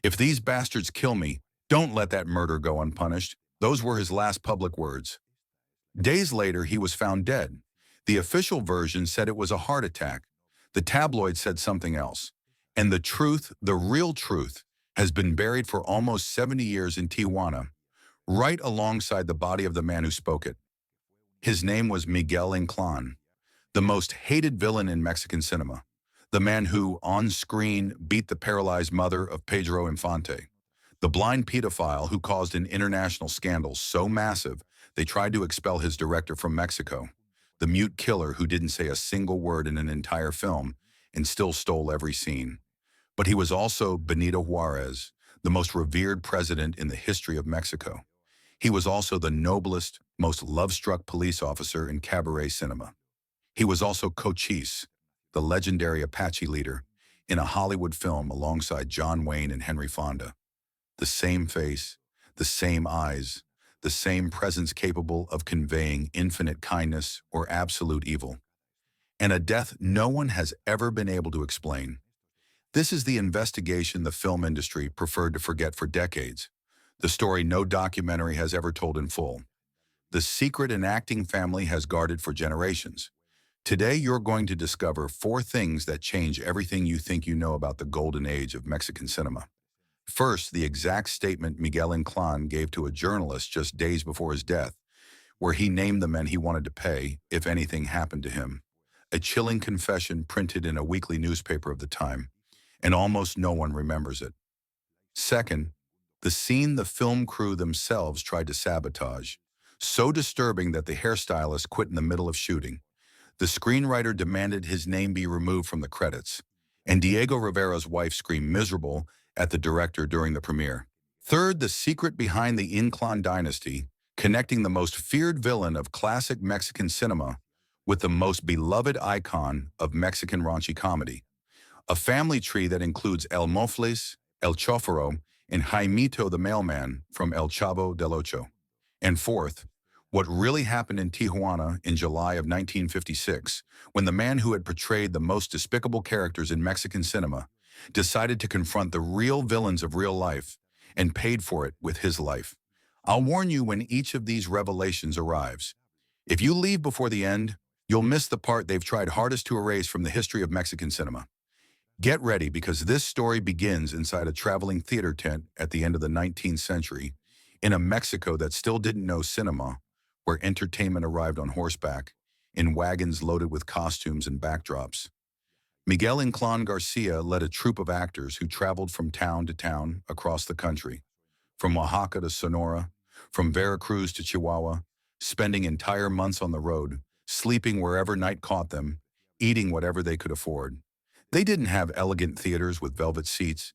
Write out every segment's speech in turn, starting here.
If these bastards kill me, don't let that murder go unpunished. Those were his last public words. Days later, he was found dead. The official version said it was a heart attack. The tabloid said something else. And the truth, the real truth, has been buried for almost 70 years in Tijuana, right alongside the body of the man who spoke it. His name was Miguel Inclán, the most hated villain in Mexican cinema, the man who, on screen, beat the paralyzed mother of Pedro Infante, the blind pedophile who caused an international scandal so massive they tried to expel his director from Mexico, the mute killer who didn't say a single word in an entire film and still stole every scene. But he was also Benito Juarez, the most revered president in the history of Mexico. He was also the noblest, most love-struck police officer in cabaret cinema. He was also Cochise, the legendary Apache leader, in a Hollywood film alongside John Wayne and Henry Fonda. The same face, the same eyes, the same presence capable of conveying infinite kindness or absolute evil. And a death no one has ever been able to explain. This is the investigation the film industry preferred to forget for decades, the story no documentary has ever told in full. The secret an acting family has guarded for generations. Today, you're going to discover 4 things that change everything you think you know about the golden age of Mexican cinema. First, the exact statement Miguel Inclán gave to a journalist just days before his death, where he named the men he wanted to pay if anything happened to him. A chilling confession printed in a weekly newspaper of the time, and almost no one remembers it. Second, the scene the film crew themselves tried to sabotage, so disturbing that the hairstylist quit in the middle of shooting. The screenwriter demanded his name be removed from the credits, and Diego Rivera's wife screamed miserable at the director during the premiere. Third, the secret behind the Inclán dynasty, connecting the most feared villain of classic Mexican cinema with the most beloved icon of Mexican raunchy comedy. A family tree that includes El Mofles, El Chofero, and Jaimito the Mailman from El Chavo del Ocho. And fourth, what really happened in Tijuana in July of 1956, when the man who had portrayed the most despicable characters in Mexican cinema decided to confront the real villains of real life and paid for it with his life. I'll warn you when each of these revelations arrives. If you leave before the end, you'll miss the part they've tried hardest to erase from the history of Mexican cinema. Get ready, because this story begins inside a traveling theater tent at the end of the 19th century, in a Mexico that still didn't know cinema, where entertainment arrived on horseback, in wagons loaded with costumes and backdrops. Miguel Inclán Garcia led a troupe of actors who traveled from town to town across the country, from Oaxaca to Sonora, from Veracruz to Chihuahua, spending entire months on the road, sleeping wherever night caught them, eating whatever they could afford. They didn't have elegant theaters with velvet seats.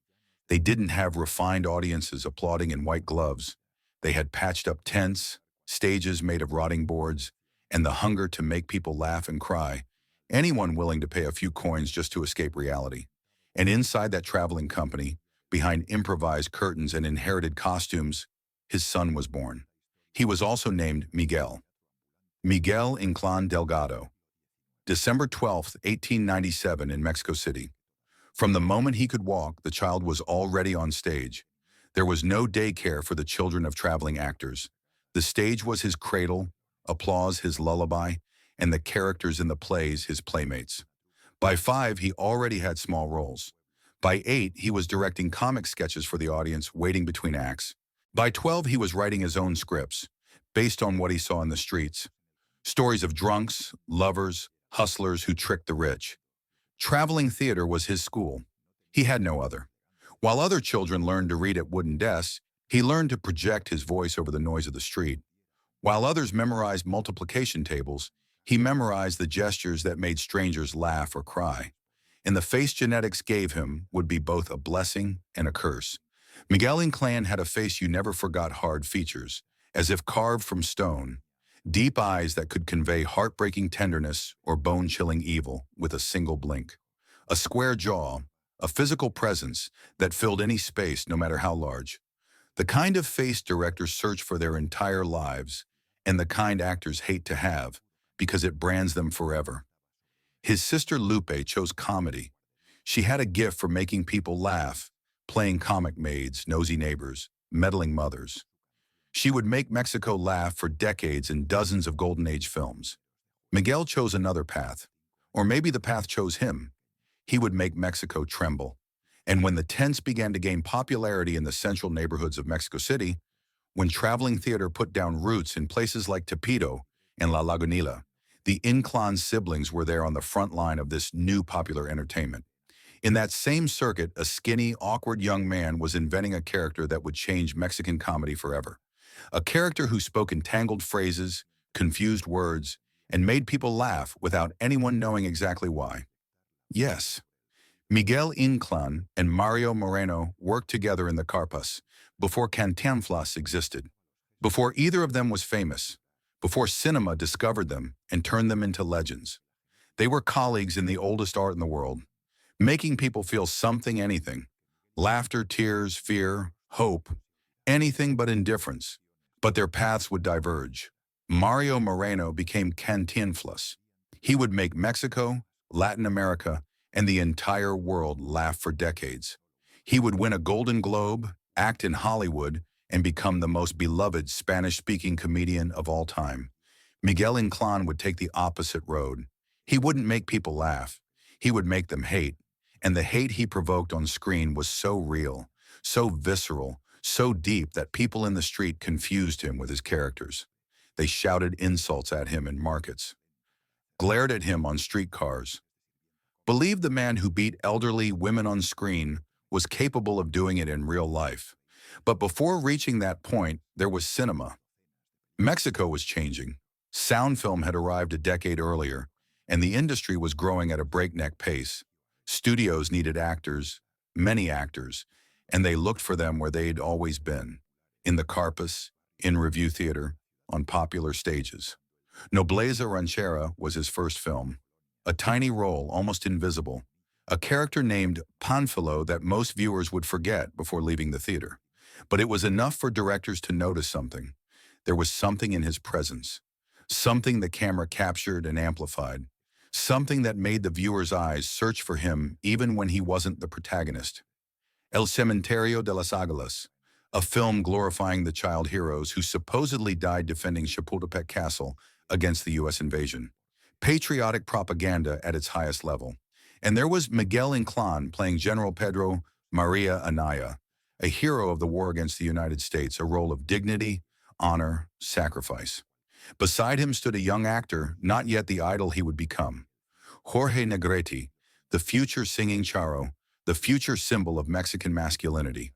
They didn't have refined audiences applauding in white gloves. They had patched-up tents, stages made of rotting boards, and the hunger to make people laugh and cry, anyone willing to pay a few coins just to escape reality. And inside that traveling company, behind improvised curtains and inherited costumes, his son was born. He was also named Miguel. Miguel Inclán Delgado. December 12, 1897 in Mexico City. From the moment he could walk, the child was already on stage. There was no daycare for the children of traveling actors. The stage was his cradle, applause his lullaby, and the characters in the plays his playmates. By 5, he already had small roles. By 8, he was directing comic sketches for the audience waiting between acts. By 12, he was writing his own scripts, based on what he saw in the streets. Stories of drunks, lovers, hustlers who tricked the rich. Traveling theater was his school. He had no other. While other children learned to read at wooden desks, he learned to project his voice over the noise of the street. While others memorized multiplication tables, he memorized the gestures that made strangers laugh or cry. And the face genetics gave him would be both a blessing and a curse. Miguel Inclán had a face you never forgot, hard features, as if carved from stone, deep eyes that could convey heartbreaking tenderness or bone-chilling evil with a single blink, a square jaw, a physical presence that filled any space no matter how large. The kind of face directors search for their entire lives, and the kind actors hate to have, because it brands them forever. His sister Lupe chose comedy. She had a gift for making people laugh, playing comic maids, nosy neighbors, meddling mothers. She would make Mexico laugh for decades in dozens of Golden Age films. Miguel chose another path, or maybe the path chose him. He would make Mexico tremble. And when the tents began to gain popularity in the central neighborhoods of Mexico City, when traveling theater put down roots in places like Tepito and La Lagunilla, the Inclán siblings were there on the front line of this new popular entertainment. In that same circuit, a skinny, awkward young man was inventing a character that would change Mexican comedy forever. A character who spoke in tangled phrases, confused words, and made people laugh without anyone knowing exactly why. Yes, Miguel Inclán and Mario Moreno worked together in the Carpas before Cantinflas existed, before either of them was famous, before cinema discovered them and turned them into legends. They were colleagues in the oldest art in the world, making people feel something, anything. Laughter, tears, fear, hope, anything but indifference. But their paths would diverge. Mario Moreno became Cantinflas. He would make Mexico, Latin America, and the entire world laugh for decades. He would win a Golden Globe, act in Hollywood, and become the most beloved Spanish-speaking comedian of all time. Miguel Inclán would take the opposite road. He wouldn't make people laugh. He would make them hate. And the hate he provoked on screen was so real, so visceral, so deep that people in the street confused him with his characters. They shouted insults at him in markets, glared at him on streetcars, believed the man who beat elderly women on screen was capable of doing it in real life. But before reaching that point, there was cinema. Mexico was changing. Sound film had arrived a decade earlier, and the industry was growing at a breakneck pace. Studios needed actors, many actors, and they looked for them where they'd always been, in the Carpas, in review theater, on popular stages. Nobleza Ranchera was his first film, a tiny role, almost invisible, a character named Panfilo that most viewers would forget before leaving the theater. But it was enough for directors to notice something. There was something in his presence, something the camera captured and amplified, something that made the viewer's eyes search for him even when he wasn't the protagonist. El Cementerio de las Águilas, a film glorifying the child heroes who supposedly died defending Chapultepec Castle against the U.S. invasion. Patriotic propaganda at its highest level. And there was Miguel Inclán playing General Pedro Maria Anaya, a hero of the war against the United States, a role of dignity, honor, sacrifice. Beside him stood a young actor, not yet the idol he would become. Jorge Negrete, the future singing charro, the future symbol of Mexican masculinity.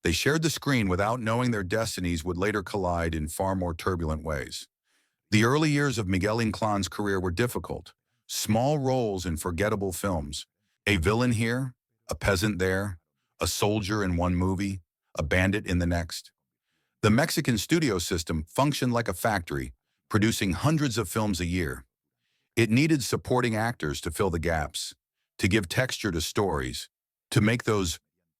They shared the screen without knowing their destinies would later collide in far more turbulent ways. The early years of Miguel Inclán's career were difficult. Small roles in forgettable films. A villain here, a peasant there, a soldier in one movie, a bandit in the next. The Mexican studio system functioned like a factory, producing hundreds of films a year. It needed supporting actors to fill the gaps, to give texture to stories, to make those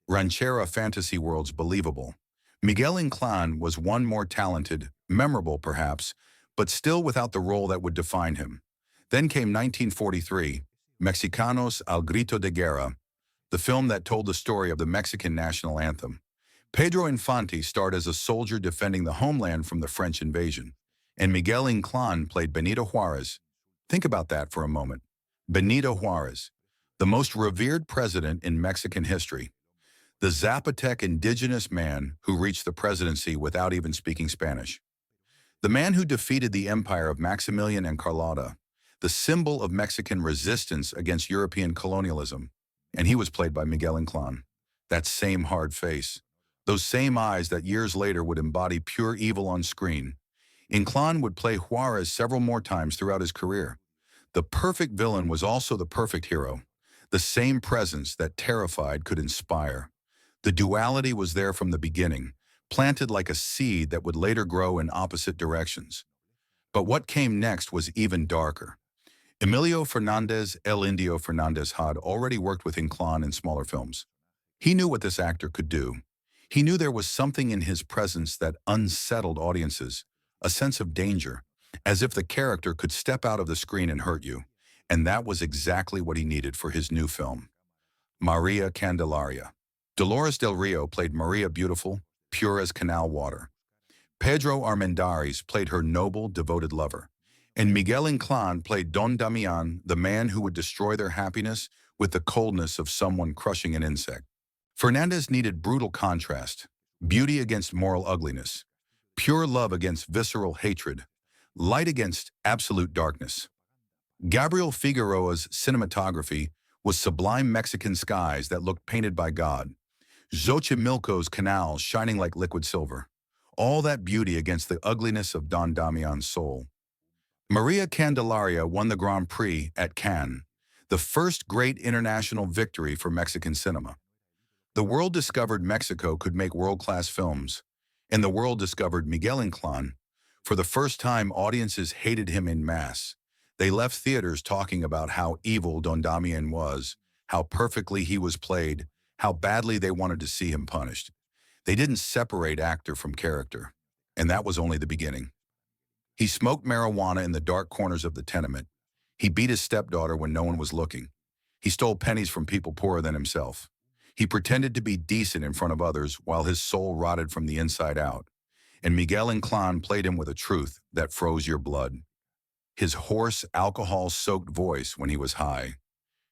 ranchera fantasy worlds believable. Miguel Inclán was one more talented, memorable perhaps, but still without the role that would define him. Then came 1943, Mexicanos al Grito de Guerra, the film that told the story of the Mexican national anthem. Pedro Infante starred as a soldier defending the homeland from the French invasion, and Miguel Inclán played Benito Juárez. Think about that for a moment. Benito Juárez, the most revered president in Mexican history, the Zapotec indigenous man who reached the presidency without even speaking Spanish. The man who defeated the empire of Maximilian and Carlota, the symbol of Mexican resistance against European colonialism, and he was played by Miguel Inclán. That same hard face, those same eyes that years later would embody pure evil on screen. Inclán would play Juárez several more times throughout his career. The perfect villain was also the perfect hero. The same presence that terrified could inspire. The duality was there from the beginning, planted like a seed that would later grow in opposite directions. But what came next was even darker. Emilio Fernández, El Indio Fernández, had already worked with Inclán in smaller films. He knew what this actor could do. He knew there was something in his presence that unsettled audiences, a sense of danger, as if the character could step out of the screen and hurt you. And that was exactly what he needed for his new film, Maria Candelaria. Dolores del Rio played Maria Beautiful, pure as canal water. Pedro Armendáriz played her noble, devoted lover. And Miguel Inclán played Don Damián, the man who would destroy their happiness with the coldness of someone crushing an insect. Fernandez needed brutal contrast, beauty against moral ugliness, pure love against visceral hatred, light against absolute darkness. Gabriel Figueroa's cinematography was sublime Mexican skies that looked painted by God, Xochimilco's canals shining like liquid silver, all that beauty against the ugliness of Don Damian's soul. Maria Candelaria won the Grand Prix at Cannes, the first great international victory for Mexican cinema. The world discovered Mexico could make world-class films, and the world discovered Miguel Inclán. For the first time, audiences hated him en masse. They left theaters talking about how evil Don Damian was, how perfectly he was played, how badly they wanted to see him punished. They didn't separate actor from character, and that was only the beginning. He smoked marijuana in the dark corners of the tenement. He beat his stepdaughter when no one was looking. He stole pennies from people poorer than himself. He pretended to be decent in front of others while his soul rotted from the inside out. And Miguel Inclán played him with a truth that froze your blood. His hoarse, alcohol-soaked voice when he was high.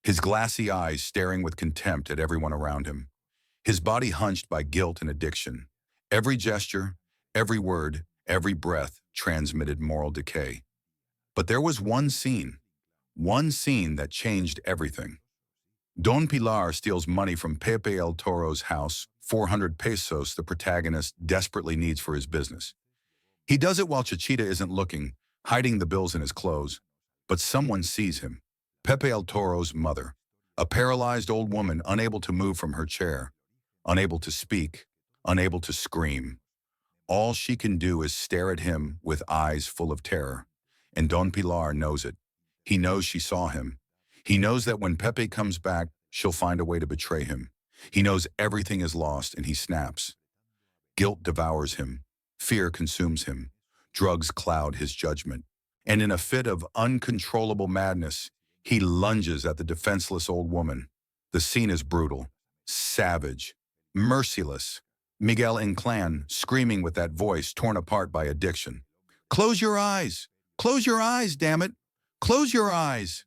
His glassy eyes staring with contempt at everyone around him. His body hunched by guilt and addiction. Every gesture, every word, every breath transmitted moral decay. But there was one scene that changed everything. Don Pilar steals money from Pepe El Toro's house, 400 pesos the protagonist desperately needs for his business. He does it while Chichita isn't looking, hiding the bills in his clothes. But someone sees him. Pepe El Toro's mother, a paralyzed old woman unable to move from her chair, unable to speak, unable to scream. All she can do is stare at him with eyes full of terror. And Don Pilar knows it. He knows she saw him. He knows that when Pepe comes back, she'll find a way to betray him. He knows everything is lost and he snaps. Guilt devours him. Fear consumes him. Drugs cloud his judgment. And in a fit of uncontrollable madness, he lunges at the defenseless old woman. The scene is brutal, savage, merciless. Miguel Inclán screaming with that voice torn apart by addiction. "Close your eyes! Close your eyes, damn it! Close your eyes!"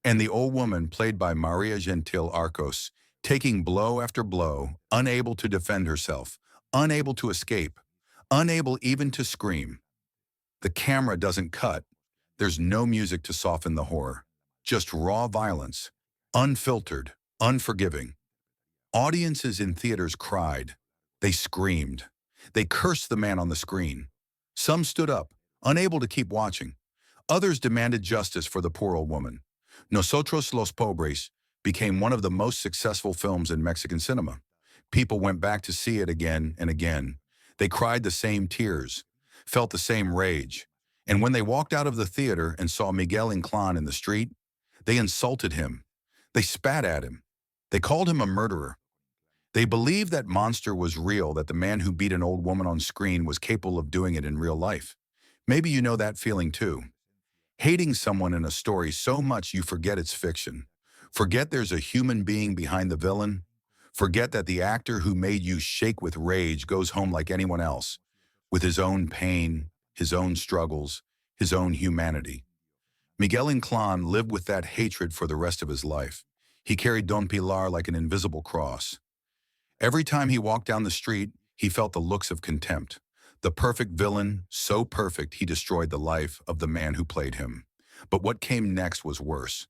And the old woman, played by Maria Gentil Arcos, taking blow after blow, unable to defend herself, unable to escape, unable even to scream. The camera doesn't cut. There's no music to soften the horror. Just raw violence, unfiltered, unforgiving. Audiences in theaters cried. They screamed. They cursed the man on the screen. Some stood up, unable to keep watching. Others demanded justice for the poor old woman. Nosotros los Pobres became one of the most successful films in Mexican cinema. People went back to see it again and again. They cried the same tears, felt the same rage. And when they walked out of the theater and saw Miguel Inclán in the street, they insulted him. They spat at him. They called him a murderer. They believed that monster was real, that the man who beat an old woman on screen was capable of doing it in real life. Maybe you know that feeling too. Hating someone in a story so much you forget it's fiction. Forget there's a human being behind the villain. Forget that the actor who made you shake with rage goes home like anyone else, with his own pain, his own struggles, his own humanity. Miguel Inclán lived with that hatred for the rest of his life. He carried Don Pilar like an invisible cross. Every time he walked down the street, he felt the looks of contempt. The perfect villain, so perfect he destroyed the life of the man who played him. But what came next was worse.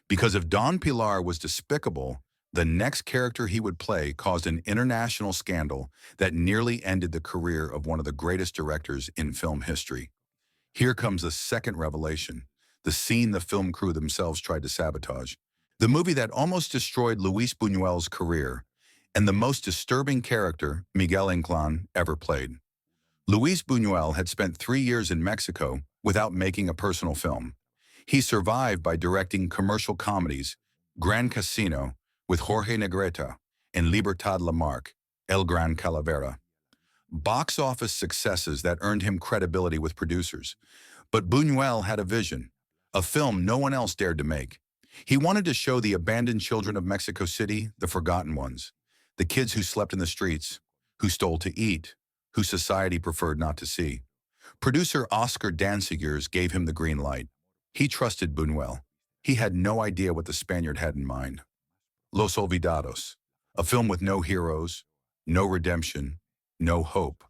Because if Don Pilar was despicable, the next character he would play caused an international scandal that nearly ended the career of one of the greatest directors in film history. Here comes the second revelation, the scene the film crew themselves tried to sabotage. The movie that almost destroyed Luis Buñuel's career, and the most disturbing character Miguel Inclán ever played. Luis Buñuel had spent 3 years in Mexico without making a personal film. He survived by directing commercial comedies, Gran Casino with Jorge Negrete and Libertad Lamarque, El Gran Calavera. Box office successes that earned him credibility with producers. But Buñuel had a vision, a film no one else dared to make. He wanted to show the abandoned children of Mexico City, the forgotten ones. The kids who slept in the streets, who stole to eat, who society preferred not to see. Producer Oscar Danzigers gave him the green light. He trusted Buñuel. He had no idea what the Spaniard had in mind. Los Olvidados, a film with no heroes, no redemption, no hope.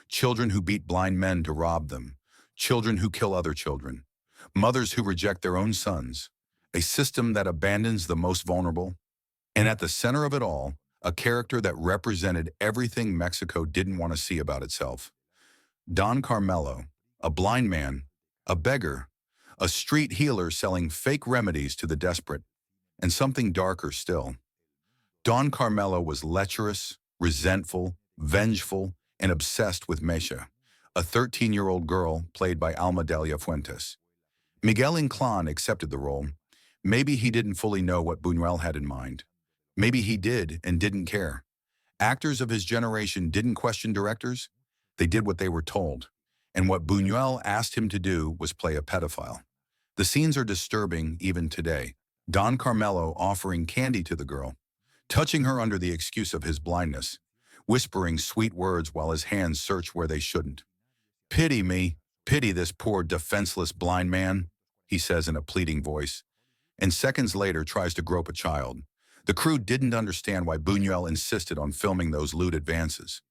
Children who beat blind men to rob them. Children who kill other children. Mothers who reject their own sons. A system that abandons the most vulnerable. And at the center of it all, a character that represented everything Mexico didn't want to see about itself. Don Carmelo, a blind man, a beggar, a street healer selling fake remedies to the desperate, and something darker still. Don Carmelo was lecherous, resentful, vengeful, and obsessed with Mesha, a 13-year-old girl played by Alma Delia Fuentes. Miguel Inclán accepted the role. Maybe he didn't fully know what Buñuel had in mind. Maybe he did and didn't care. Actors of his generation didn't question directors. They did what they were told. And what Buñuel asked him to do was play a pedophile. The scenes are disturbing even today. Don Carmelo offering candy to the girl, touching her under the excuse of his blindness, whispering sweet words while his hands search where they shouldn't. "Pity me, pity this poor defenseless blind man," he says in a pleading voice, and seconds later tries to grope a child. The crew didn't understand why Buñuel insisted on filming those lewd advances.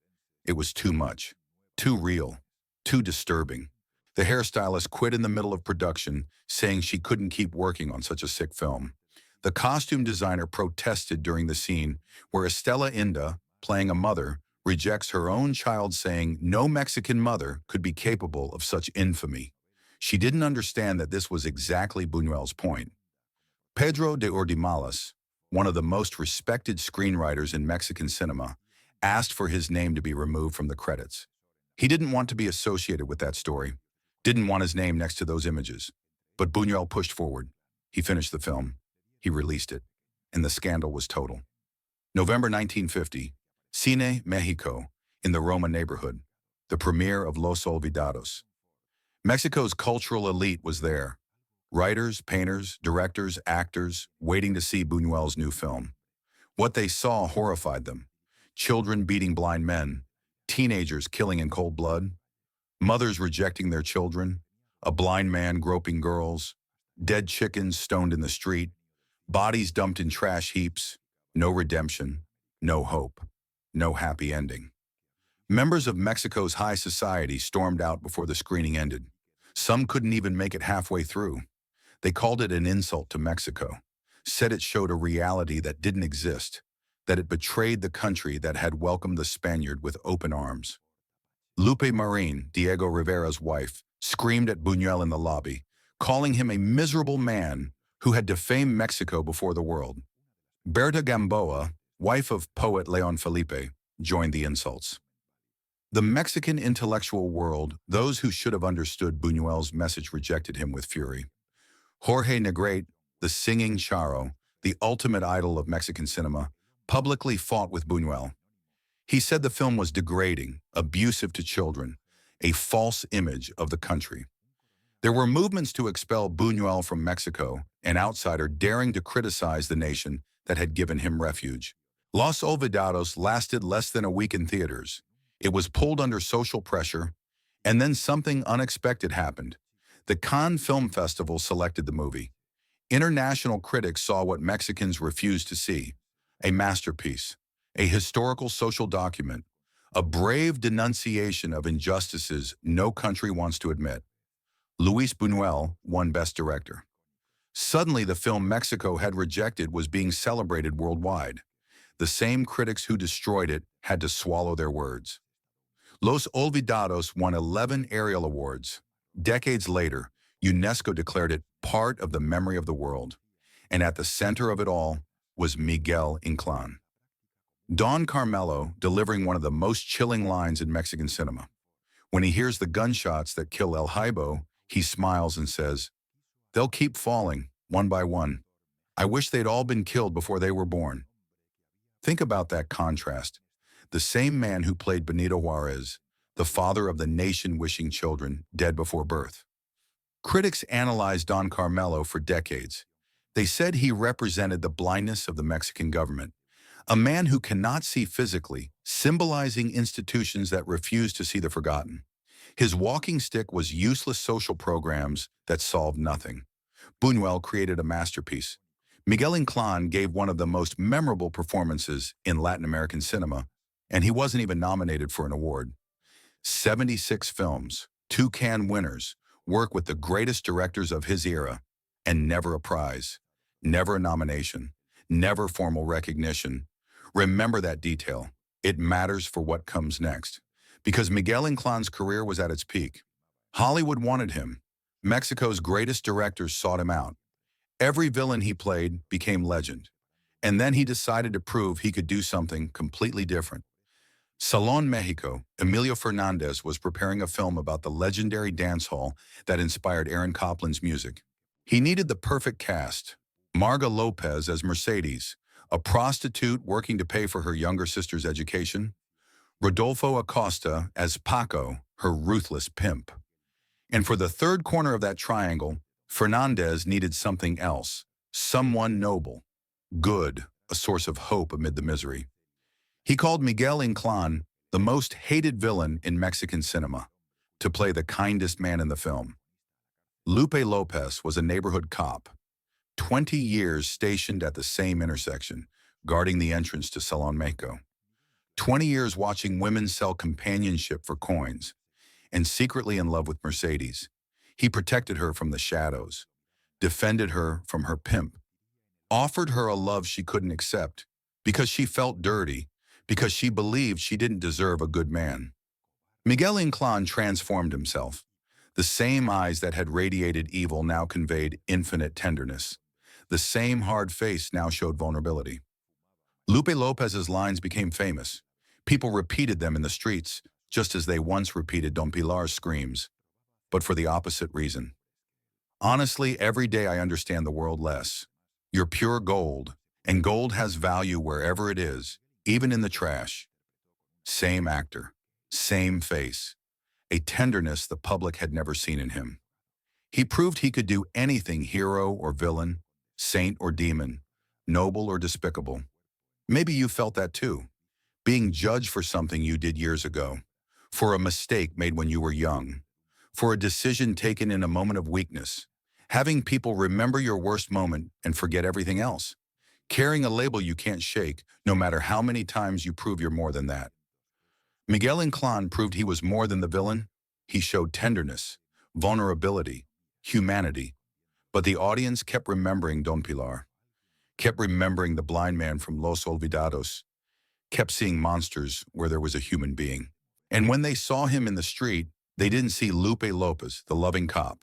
It was too much, too real, too disturbing. The hairstylist quit in the middle of production, saying she couldn't keep working on such a sick film. The costume designer protested during the scene where Estela Inda, playing a mother, rejects her own child, saying no Mexican mother could be capable of such infamy. She didn't understand that this was exactly Buñuel's point. Pedro de Ordimalas, one of the most respected screenwriters in Mexican cinema, asked for his name to be removed from the credits. He didn't want to be associated with that story, didn't want his name next to those images. But Buñuel pushed forward. He finished the film. He released it. And the scandal was total. November 1950, Cine Mexico, in the Roma neighborhood, the premiere of Los Olvidados. Mexico's cultural elite was there. Writers, painters, directors, actors, waiting to see Buñuel's new film. What they saw horrified them. Children beating blind men, teenagers killing in cold blood, mothers rejecting their children, a blind man groping girls, dead chickens stoned in the street, bodies dumped in trash heaps, no redemption, no hope, no happy ending. Members of Mexico's high society stormed out before the screening ended. Some couldn't even make it halfway through. They called it an insult to Mexico, said it showed a reality that didn't exist, that it betrayed the country that had welcomed the Spaniard with open arms. Lupe Marin, Diego Rivera's wife, screamed at Buñuel in the lobby, calling him a miserable man who had defamed Mexico before the world. Berta Gamboa, wife of poet Leon Felipe, joined the insults. The Mexican intellectual world, those who should have understood Buñuel's message, rejected him with fury. Jorge Negrete, the singing charro, the ultimate idol of Mexican cinema, publicly fought with Buñuel. He said the film was degrading, abusive to children, a false image of the country. There were movements to expel Buñuel from Mexico, an outsider daring to criticize the nation that had given him refuge. Los Olvidados lasted less than a week in theaters. It was pulled under social pressure, and then something unexpected happened. The Cannes Film Festival selected the movie. International critics saw what Mexicans refused to see, a masterpiece, a historical social document, a brave denunciation of injustices no country wants to admit. Luis Buñuel won Best Director. Suddenly, the film Mexico had rejected was being celebrated worldwide. The same critics who destroyed it had to swallow their words. Los Olvidados won 11 Ariel Awards. Decades later, UNESCO declared it part of the memory of the world. And at the center of it all was Miguel Inclán. Don Carmelo delivering one of the most chilling lines in Mexican cinema. When he hears the gunshots that kill El Jaibo, he smiles and says, "They'll keep falling, one by one. I wish they'd all been killed before they were born." Think about that contrast. The same man who played Benito Juarez, the father of the nation wishing children dead before birth. Critics analyzed Don Carmelo for decades. They said he represented the blindness of the Mexican government, A man who cannot see physically, symbolizing institutions that refuse to see the forgotten. His walking stick was useless social programs that solved nothing. Buñuel created a masterpiece. Miguel Inclán gave one of the most memorable performances in Latin American cinema, and he wasn't even nominated for an award. 76 films, 2 Cannes winners, work with the greatest directors of his era, and never a prize, never a nomination, never formal recognition. Remember that detail. It matters for what comes next. Because Miguel Inclán's career was at its peak. Hollywood wanted him. Mexico's greatest directors sought him out. Every villain he played became legend. And then he decided to prove he could do something completely different. Salon Mexico, Emilio Fernandez was preparing a film about the legendary dance hall that inspired Aaron Copland's music. He needed the perfect cast. Marga Lopez as Mercedes, a prostitute working to pay for her younger sister's education. Rodolfo Acosta as Paco, her ruthless pimp. And for the third corner of that triangle, Fernandez needed something else, someone noble, good, a source of hope amid the misery. He called Miguel Inclán the most hated villain in Mexican cinema, to play the kindest man in the film. Lupe Lopez was a neighborhood cop, 20 years stationed at the same intersection, guarding the entrance to Salon Mexico. 20 years watching women sell companionship for coins, and secretly in love with Mercedes. He protected her from the shadows, defended her from her pimp, offered her a love she couldn't accept because she felt dirty, because she believed she didn't deserve a good man. Miguel Inclán transformed himself. The same eyes that had radiated evil now conveyed infinite tenderness. The same hard face now showed vulnerability. Lupe Lopez's lines became famous. People repeated them in the streets, just as they once repeated Don Pilar's screams, but for the opposite reason. Honestly, every day I understand the world less. You're pure gold, and gold has value wherever it is, even in the trash. Same actor, same face, a tenderness the public had never seen in him. He proved he could do anything, hero or villain, saint or demon, noble or despicable. Maybe you felt that too. Being judged for something you did years ago, for a mistake made when you were young, for a decision taken in a moment of weakness, having people remember your worst moment and forget everything else, carrying a label you can't shake, no matter how many times you prove you're more than that. Miguel Inclán proved he was more than the villain. He showed tenderness, vulnerability, humanity. But the audience kept remembering Don Pilar, kept remembering the blind man from Los Olvidados, kept seeing monsters where there was a human being. And when they saw him in the street, they didn't see Lupe Lopez, the loving cop.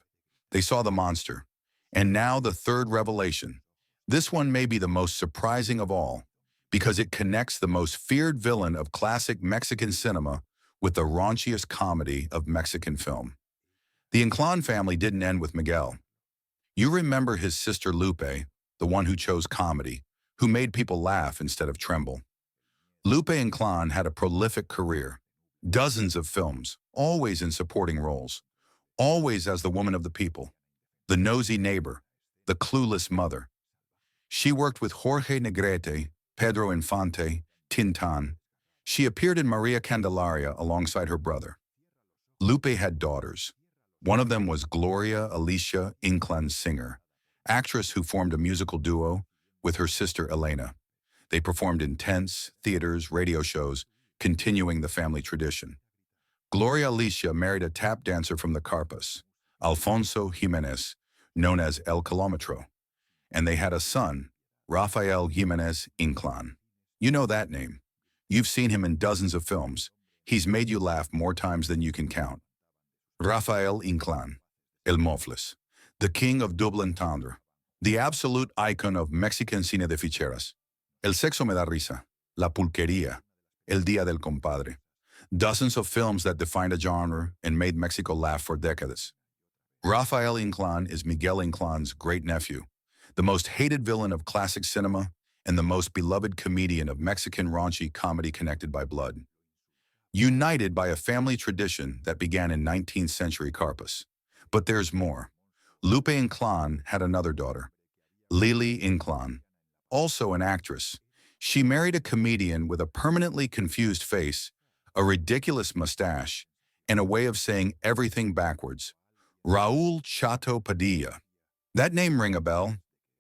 They saw the monster. And now the third revelation. This one may be the most surprising of all, because it connects the most feared villain of classic Mexican cinema with the raunchiest comedy of Mexican film. The Inclán family didn't end with Miguel. You remember his sister Lupe, the one who chose comedy, who made people laugh instead of tremble. Lupe Inclán had a prolific career, dozens of films, always in supporting roles, always as the woman of the people, the nosy neighbor, the clueless mother. She worked with Jorge Negrete, Pedro Infante, Tintin. She appeared in Maria Candelaria alongside her brother. Lupe had daughters. One of them was Gloria Alicia Inclán Singer, actress who formed a musical duo with her sister Elena. They performed in tents, theaters, radio shows, continuing the family tradition. Gloria Alicia married a tap dancer from the Carpas, Alfonso Jimenez, known as El Kilometro, and they had a son, Rafael Inclán. You know that name. You've seen him in dozens of films. He's made you laugh more times than you can count. Rafael Inclán, El Mofles, the king of double entendre, the absolute icon of Mexican cine de ficheras. El sexo me da risa, La pulquería, El día del compadre. Dozens of films that defined a genre and made Mexico laugh for decades. Rafael Inclán is Miguel Inclán's great-nephew, the most hated villain of classic cinema and the most beloved comedian of Mexican raunchy comedy connected by blood. United by a family tradition that began in 19th century Carpas. But there's more. Lupe Inclán had another daughter, Lili Inclán, also an actress. She married a comedian with a permanently confused face, a ridiculous mustache, and a way of saying everything backwards. Raúl Chato Padilla. That name ring a bell?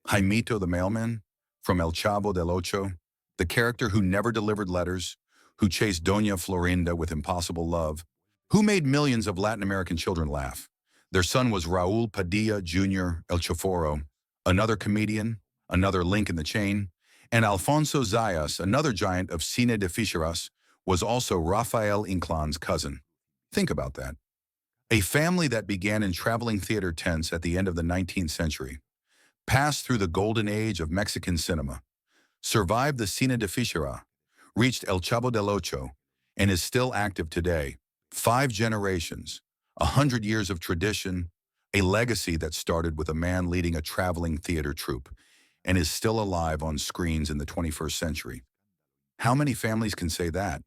Jaimito the Mailman? From El Chavo del Ocho? The character who never delivered letters, who chased Doña Florinda with impossible love, who made millions of Latin American children laugh. Their son was Raúl Padilla Jr. El Choforo, another comedian, another link in the chain, and Alfonso Zayas, another giant of cine de ficheras, was also Rafael Inclán's cousin. Think about that. A family that began in traveling theater tents at the end of the 19th century, passed through the golden age of Mexican cinema, survived the cine de fichera, reached El Chavo del Ocho, and is still active today. 5 generations, 100 years of tradition, a legacy that started with a man leading a traveling theater troupe and is still alive on screens in the 21st century. How many families can say that?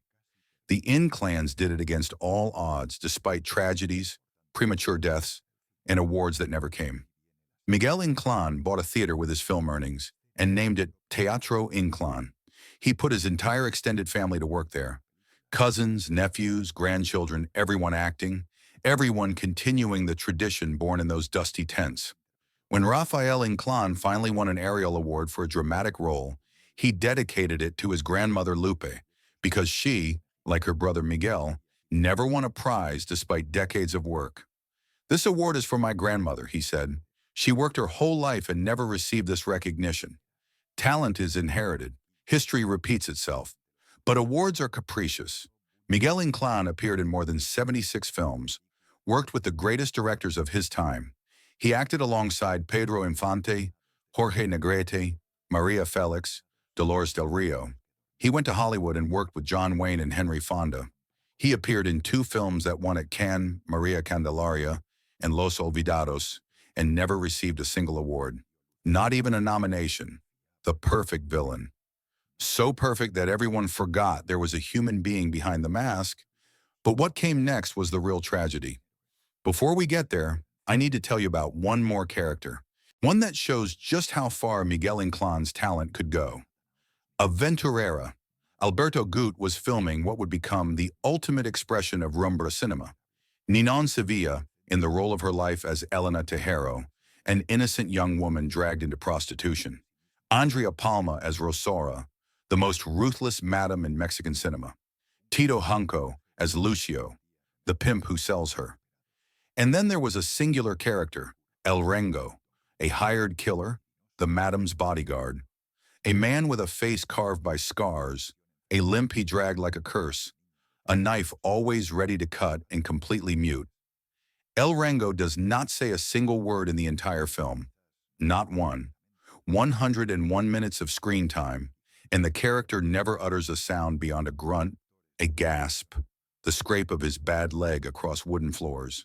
The Incláns did it against all odds, despite tragedies, premature deaths, and awards that never came. Miguel Inclán bought a theater with his film earnings and named it Teatro Inclán. He put his entire extended family to work there. Cousins, nephews, grandchildren, everyone acting, everyone continuing the tradition born in those dusty tents. When Rafael Inclán finally won an Ariel Award for a dramatic role, he dedicated it to his grandmother Lupe, because she, like her brother Miguel, never won a prize despite decades of work. "This award is for my grandmother," he said. "She worked her whole life and never received this recognition. Talent is inherited. History repeats itself. But awards are capricious." Miguel Inclán appeared in more than 76 films, worked with the greatest directors of his time. He acted alongside Pedro Infante, Jorge Negrete, Maria Felix, Dolores del Rio. He went to Hollywood and worked with John Wayne and Henry Fonda. He appeared in 2 films that won at Cannes, Maria Candelaria and Los Olvidados, and never received a single award. Not even a nomination. The perfect villain. So perfect that everyone forgot there was a human being behind the mask. But what came next was the real tragedy. Before we get there, I need to tell you about one more character. One that shows just how far Miguel Inclán's talent could go. Aventurera. Alberto Gut was filming what would become the ultimate expression of rumba cinema. Ninon Sevilla, in the role of her life as Elena Tejero, an innocent young woman dragged into prostitution. Andrea Palma as Rosaura, the most ruthless madam in Mexican cinema. Tito Junco as Lucio, the pimp who sells her. And then there was a singular character, El Rengo, a hired killer, the madam's bodyguard. A man with a face carved by scars, a limp he dragged like a curse, a knife always ready to cut and completely mute. El Rengo does not say a single word in the entire film. Not one. 101 minutes of screen time, and the character never utters a sound beyond a grunt, a gasp, the scrape of his bad leg across wooden floors.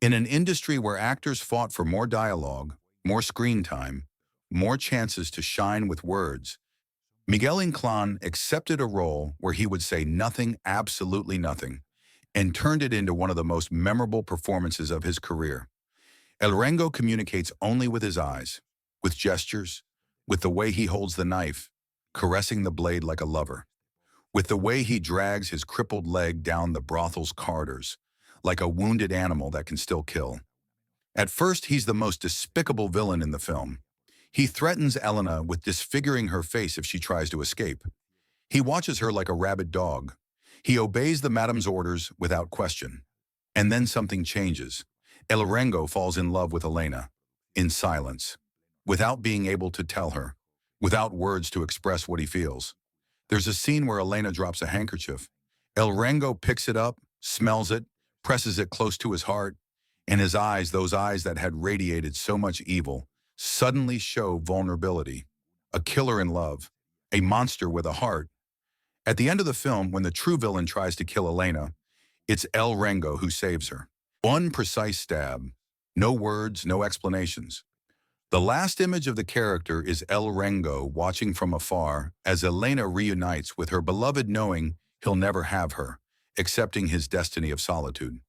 In an industry where actors fought for more dialogue, more screen time, more chances to shine with words, Miguel Inclán accepted a role where he would say nothing, absolutely nothing, and turned it into one of the most memorable performances of his career. El Rengo communicates only with his eyes, with gestures, with the way he holds the knife, caressing the blade like a lover, with the way he drags his crippled leg down the brothel's corridors, like a wounded animal that can still kill. At first, he's the most despicable villain in the film. He threatens Elena with disfiguring her face if she tries to escape. He watches her like a rabid dog. He obeys the madam's orders without question. And then something changes. El Rengo falls in love with Elena, in silence, without being able to tell her, without words to express what he feels. There's a scene where Elena drops a handkerchief. El Rengo picks it up, smells it, presses it close to his heart, and his eyes, those eyes that had radiated so much evil, suddenly show vulnerability. A killer in love, a monster with a heart. At the end of the film, when the true villain tries to kill Elena, it's El Rengo who saves her. One precise stab. No words, no explanations. The last image of the character is El Rengo watching from afar as Elena reunites with her beloved, knowing he'll never have her, accepting his destiny of solitude.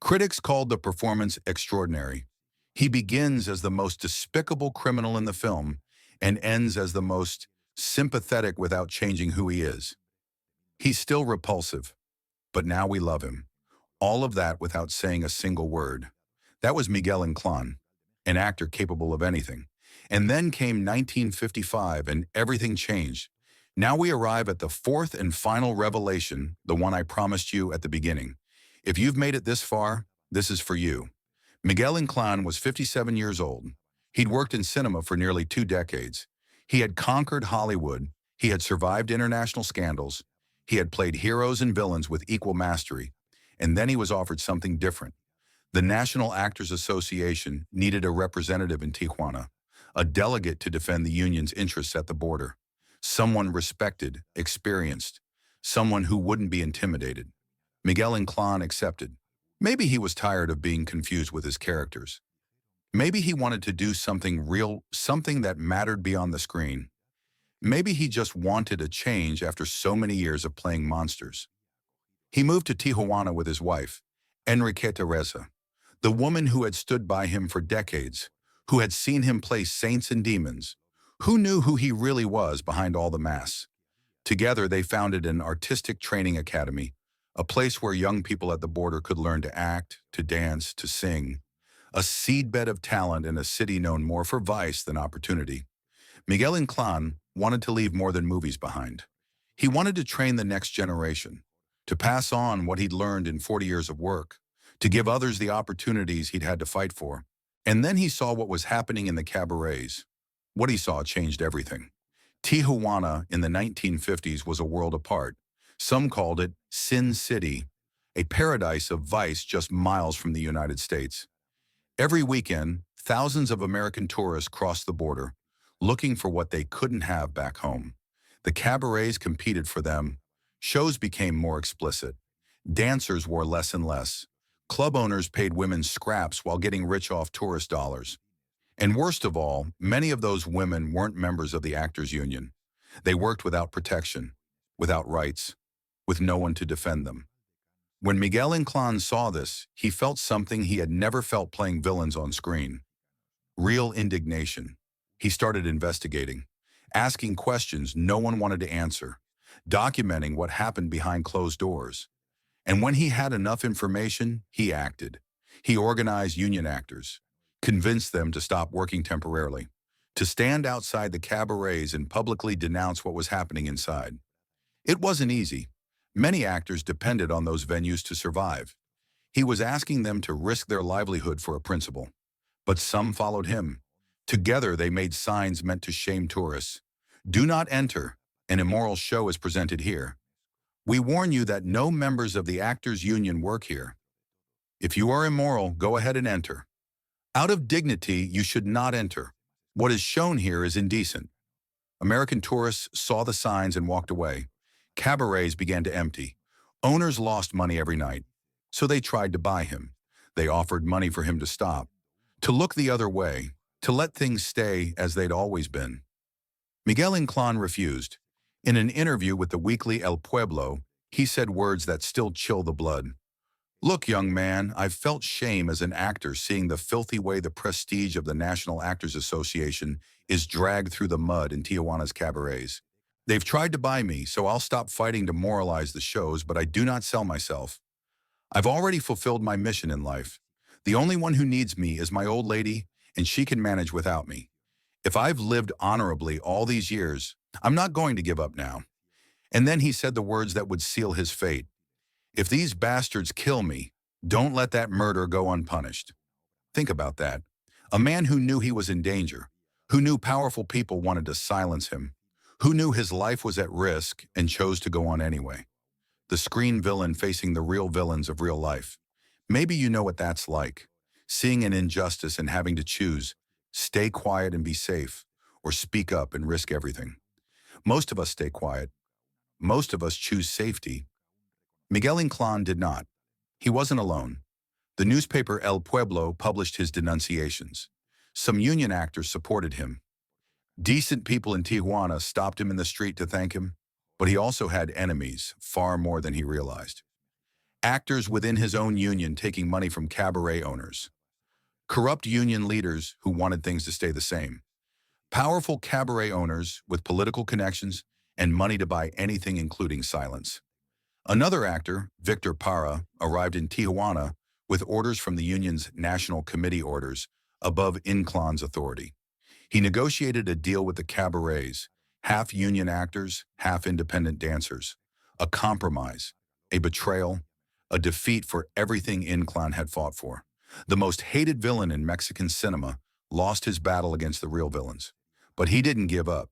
Critics called the performance extraordinary. He begins as the most despicable criminal in the film and ends as the most sympathetic without changing who he is. He's still repulsive, but now we love him. All of that without saying a single word. That was Miguel Inclán, an actor capable of anything. And then came 1955 and everything changed. Now we arrive at the fourth and final revelation, the one I promised you at the beginning. If you've made it this far, this is for you. Miguel Inclán was 57 years old. He'd worked in cinema for nearly 2 decades. He had conquered Hollywood. He had survived international scandals. He had played heroes and villains with equal mastery. And then he was offered something different. The National Actors Association needed a representative in Tijuana, a delegate to defend the union's interests at the border, someone respected, experienced, someone who wouldn't be intimidated. Miguel Inclán accepted. Maybe he was tired of being confused with his characters. Maybe he wanted to do something real, something that mattered beyond the screen. Maybe he just wanted a change after so many years of playing monsters. He moved to Tijuana with his wife, Enriqueta Reza, the woman who had stood by him for decades, who had seen him play saints and demons, who knew who he really was behind all the masks. Together, they founded an artistic training academy, a place where young people at the border could learn to act, to dance, to sing, a seedbed of talent in a city known more for vice than opportunity. Miguel Inclán wanted to leave more than movies behind. He wanted to train the next generation, to pass on what he'd learned in 40 years of work, to give others the opportunities he'd had to fight for. And then he saw what was happening in the cabarets. What he saw changed everything. Tijuana in the 1950s was a world apart. Some called it Sin City, a paradise of vice just miles from the United States. Every weekend, thousands of American tourists crossed the border, looking for what they couldn't have back home. The cabarets competed for them. Shows became more explicit. Dancers wore less and less. Club owners paid women scraps while getting rich off tourist dollars. And worst of all, many of those women weren't members of the Actors Union. They worked without protection, without rights, with no one to defend them. When Miguel Inclán saw this, he felt something he had never felt playing villains on screen. Real indignation. He started investigating, asking questions no one wanted to answer, documenting what happened behind closed doors. And when he had enough information, he acted. He organized union actors, convinced them to stop working temporarily, to stand outside the cabarets and publicly denounce what was happening inside. It wasn't easy. Many actors depended on those venues to survive. He was asking them to risk their livelihood for a principle. But some followed him. Together they made signs meant to shame tourists. Do not enter. An immoral show is presented here. We warn you that no members of the Actors Union work here. If you are immoral, go ahead and enter. Out of dignity, you should not enter. What is shown here is indecent. American tourists saw the signs and walked away. Cabarets began to empty. Owners lost money every night. So they tried to buy him. They offered money for him to stop, to look the other way, to let things stay as they'd always been. Miguel Inclán refused. In an interview with the weekly El Pueblo, he said words that still chill the blood. Look, young man, I've felt shame as an actor seeing the filthy way the prestige of the National Actors Association is dragged through the mud in Tijuana's cabarets. They've tried to buy me, so I'll stop fighting to moralize the shows, but I do not sell myself. I've already fulfilled my mission in life. The only one who needs me is my old lady, and she can manage without me. If I've lived honorably all these years, I'm not going to give up now. And then he said the words that would seal his fate. If these bastards kill me, don't let that murder go unpunished. Think about that. A man who knew he was in danger, who knew powerful people wanted to silence him, who knew his life was at risk and chose to go on anyway. The screen villain facing the real villains of real life. Maybe you know what that's like. Seeing an injustice and having to choose, stay quiet and be safe, or speak up and risk everything. Most of us stay quiet. Most of us choose safety. Miguel Inclán did not. He wasn't alone. The newspaper El Pueblo published his denunciations. Some union actors supported him. Decent people in Tijuana stopped him in the street to thank him, but he also had enemies, far more than he realized. Actors within his own union taking money from cabaret owners. Corrupt union leaders who wanted things to stay the same. Powerful cabaret owners with political connections and money to buy anything including silence. Another actor, Victor Parra, arrived in Tijuana with orders from the union's National Committee orders above Inclán's authority. He negotiated a deal with the cabarets, half union actors, half independent dancers. A compromise, a betrayal, a defeat for everything Inclán had fought for. The most hated villain in Mexican cinema lost his battle against the real villains. But he didn't give up.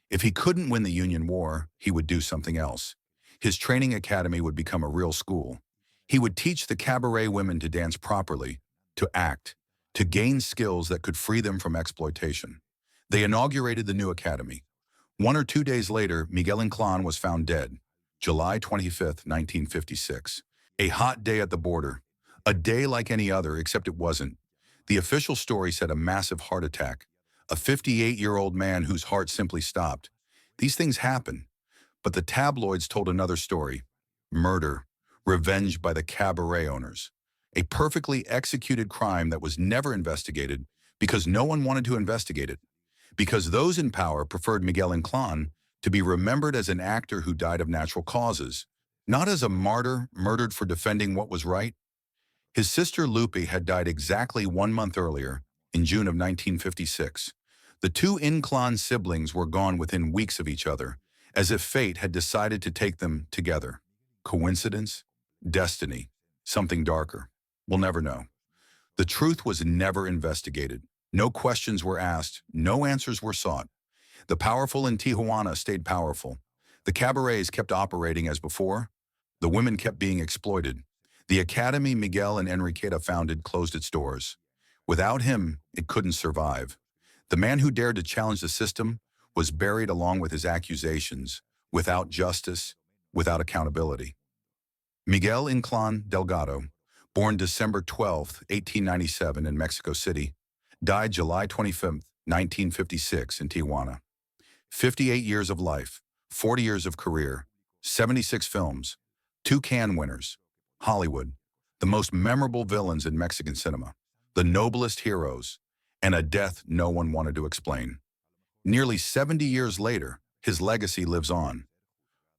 If he couldn't win the Union War, he would do something else. His training academy would become a real school. He would teach the cabaret women to dance properly, to act, to gain skills that could free them from exploitation. They inaugurated the new academy. 1 or 2 days later, Miguel Inclán was found dead, July 25, 1956. A hot day at the border. A day like any other, except it wasn't. The official story said a massive heart attack. A 58-year-old man whose heart simply stopped. These things happen. But the tabloids told another story. Murder. Revenge by the cabaret owners. A perfectly executed crime that was never investigated because no one wanted to investigate it. Because those in power preferred Miguel Inclán to be remembered as an actor who died of natural causes, not as a martyr murdered for defending what was right. His sister Lupe had died exactly 1 month earlier, in June of 1956. The two Inclán siblings were gone within weeks of each other, as if fate had decided to take them together. Coincidence? Destiny? Something darker? We'll never know. The truth was never investigated. No questions were asked, no answers were sought. The powerful in Tijuana stayed powerful. The cabarets kept operating as before. The women kept being exploited. The academy Miguel and Enriqueta founded closed its doors. Without him, it couldn't survive. The man who dared to challenge the system was buried along with his accusations, without justice, without accountability. Miguel Inclán Delgado, born December 12, 1897 in Mexico City, died July 25, 1956 in Tijuana. 58 years of life, 40 years of career, 76 films, 2 Cannes winners, Hollywood, the most memorable villains in Mexican cinema, the noblest heroes, and a death no one wanted to explain. Nearly 70 years later, his legacy lives on.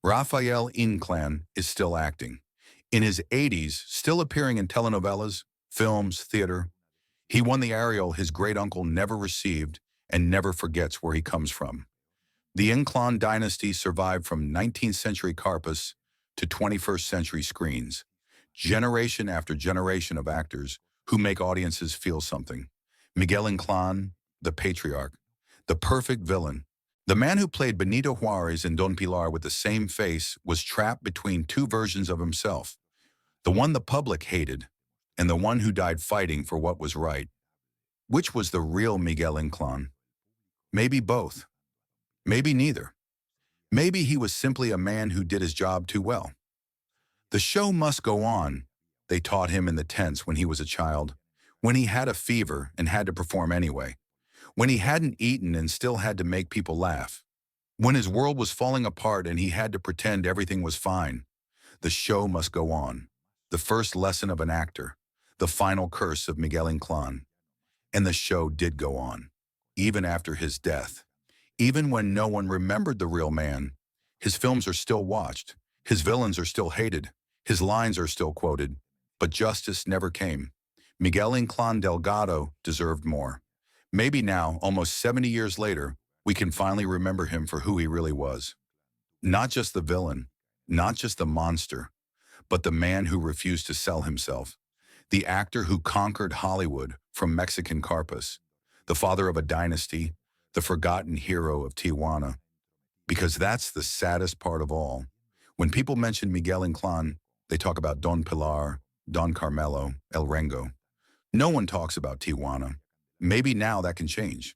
Rafael Inclán is still acting. In his 80s, still appearing in telenovelas, films, theater. He won the Ariel his great-uncle never received and never forgets where he comes from. The Inclán dynasty survived from 19th century carpus to 21st century screens. Generation after generation of actors who make audiences feel something. Miguel Inclán, the patriarch, the perfect villain. The man who played Benito Juárez in Don Pilar with the same face was trapped between 2 versions of himself. The one the public hated, and the one who died fighting for what was right. Which was the real Miguel Inclán? Maybe both. Maybe neither. Maybe he was simply a man who did his job too well. The show must go on, they taught him in the tents when he was a child, when he had a fever and had to perform anyway, when he hadn't eaten and still had to make people laugh, when his world was falling apart and he had to pretend everything was fine. The show must go on. The first lesson of an actor, the final curse of Miguel Inclán. And the show did go on, even after his death. Even when no one remembered the real man, his films are still watched, his villains are still hated, his lines are still quoted, but justice never came. Miguel Inclán Delgado deserved more. Maybe now, almost 70 years later, we can finally remember him for who he really was. Not just the villain, not just the monster, but the man who refused to sell himself. The actor who conquered Hollywood from Mexican carpus. The father of a dynasty, the forgotten hero of Tijuana. Because that's the saddest part of all. When people mention Miguel Inclán, they talk about Don Pilar, Don Carmelo, El Rengo. No one talks about Tijuana. Maybe now that can change.